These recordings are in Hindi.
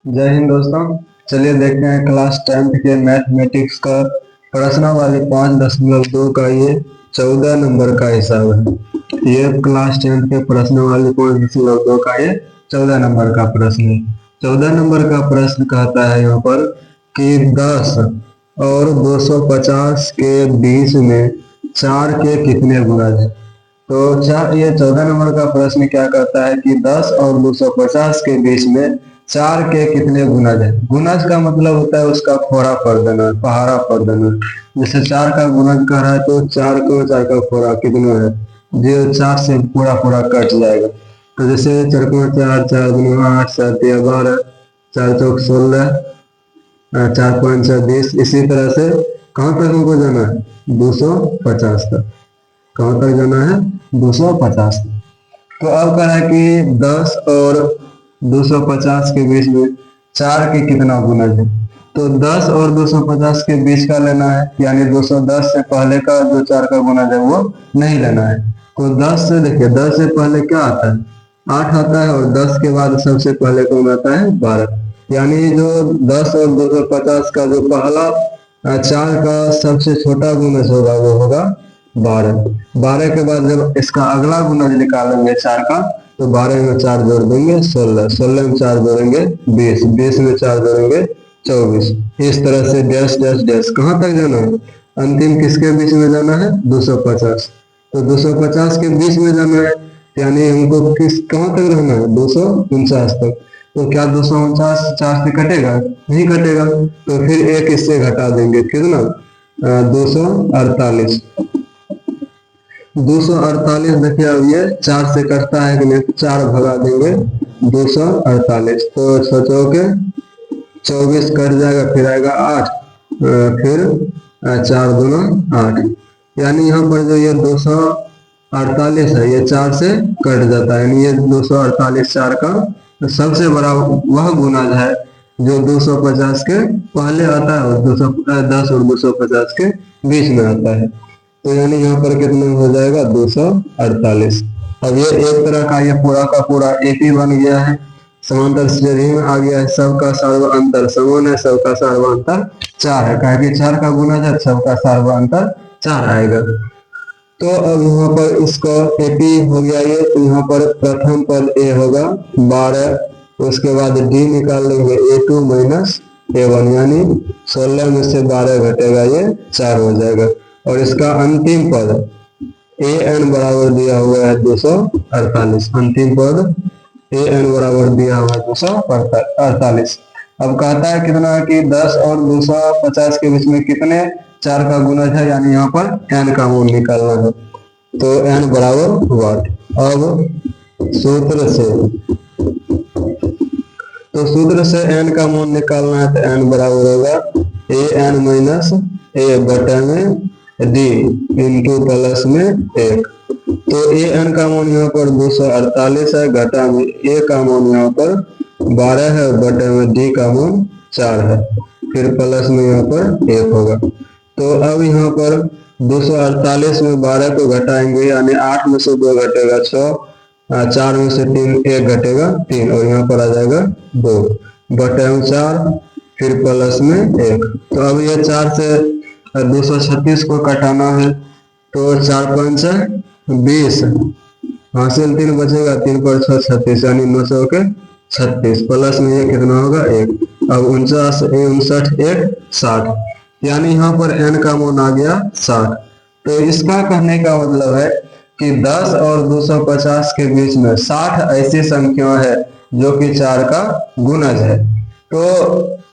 जय हिंद दोस्तों। चलिए देखते हैं क्लास 10th के मैथमेटिक्स का प्रश्नावली 5.2 का ये 14 नंबर का हिसाब है। ये क्लास 10th के प्रश्नावली 5.2 का ये 14 नंबर का प्रश्न है। 14 नंबर का प्रश्न कहता है यहाँ पर कि 10 और 250 के बीच में 4 के कितने गुणज है। तो ये 14 नंबर का प्रश्न क्या कहता है कि 10 और 250 के बीच में 4 के कितने गुणज है। गुणज का मतलब होता है उसका फोड़ा कर देना, पहाड़ा कर देना। जैसे 4 का गुणज कर रहा है तो 4 को 4 का फोड़ा कितना है, जो 4 से पूरा पूरा कट जाएगा। तो जैसे 4 को 4, 4 दूनी 8, 7 या 12, 4 चौक 16, 4 5 20। इसी तरह से कहाँ तक हमको जाना है, 250 तक। कहाँ तक जाना है, 250। तो अब कह रहा है कि 10 और 250 के बीच में 4 के कितना गुणज है। तो 10 और 250 के बीच का लेना है, यानी 210 से पहले का जो 4 का गुणज है वो नहीं लेना है। तो 10 से देखिए, 10 से पहले क्या आता है, 8 आता है, और 10 के बाद सबसे पहले कौन आता है, 12। यानी जो 10 और 250 का जो पहला 4 का सबसे छोटा गुणज होगा वो होगा 12। 12 के बाद जब इसका अगला गुणज निकालेंगे 4 का, तो 12 में 4 जोड़ देंगे 16, 16 में 4 जोड़ेंगे 20, 20 में 4 जोड़ेंगे 24। इस तरह से डैश डैश डैश कहाँ तक जाना है, अंतिम किसके बीच में जाना है, 250। तो 250 के बीच में जाना है, यानी हमको किस कहाँ तक रहना है, 249 तक। तो क्या 249 4 से कटेगा, नहीं कटेगा। तो फिर एक इससे घटा देंगे, कितना, 248। 248 देखिए, अब ये 4 से कटता है कि नहीं, 4 भगा देंगे 248। तो सोचो के 24 कट जाएगा, फिर आएगा 8, फिर 4 दूना 8। यानी यहाँ पर जो ये 248 है, ये 4 से कट जाता है। यानी ये 248 4 का सबसे बड़ा वह गुणज है जो 250 के पहले आता है और 210 और 250 के बीच में आता है। तो यानी यहाँ पर कितना हो जाएगा, 248। अब ये एक तरह का ये पूरा का पूरा एपी बन गया है, समांतर श्रेणी में आ गया है। सबका सर्वांतर समान है, सबका सर्वांतर 4 है, कहा कि 4 का गुणज है, सबका सर्वांतर 4 आएगा। तो अब यहाँ पर इसका एपी हो गया ये, तो यहाँ पर प्रथम पद ए होगा 12, उसके बाद डी निकाल लेंगे A2 माइनस A1, यानी 16 में से 12 घटेगा, ये 4 हो जाएगा। और इसका अंतिम पद ए एन बराबर दिया हुआ है 248। अंतिम पद ए एन बराबर दिया हुआ है 248। अब कहता है कितना कि 10 और 250 के बीच में कितने 4 का गुणज है, यानी यहाँ पर एन का मूल निकालना है। तो एन बराबर वाट। अब सूत्र से, तो सूत्र से एन का मूल निकालना है, तो एन बराबर होगा ए एन माइनस ए बटे में डी इंटू प्लस में 1। तो ए एन का मान यहाँ पर 248 है, घटा में ए का मान यहाँ पर 12 है, बटे में डी का मान 4 है, फिर प्लस में यहाँ पर 1 होगा। तो अब यहाँ पर 248 में 12 को घटाएंगे, यानी 8 में से 2 घटेगा 6, 4 में से 3 1 घटेगा 3, और यहाँ पर आ जाएगा 2, बटे में 4, फिर प्लस में 1। तो अब ये 4 से 236 को कटाना है, तो 4 5 20, हासिल 3 बचेगा, 3 पर 6 36, यानी 900 के 36, प्लस में ये कितना होगा 1। अब 49 59 1 60, यानी यहाँ पर n का मान आ गया 60। तो इसका कहने का मतलब है कि 10 और 250 के बीच में 60 ऐसी संख्या है जो कि 4 का गुणज है। तो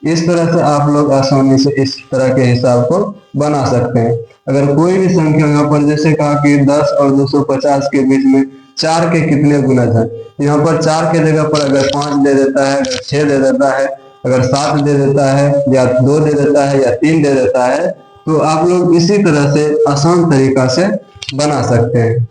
इस तरह से आप लोग आसानी से इस तरह के हिसाब को बना सकते हैं। अगर कोई भी संख्या यहाँ पर जैसे कहा कि 10 और 250 के बीच में 4 के कितने गुणज हैं, यहाँ पर 4 के जगह पर अगर 5 दे देता है, अगर 6 दे देता है, अगर 7 दे देता है, या 2 दे देता है, या 3 दे देता है, तो आप लोग इसी तरह से आसान तरीका से बना सकते हैं।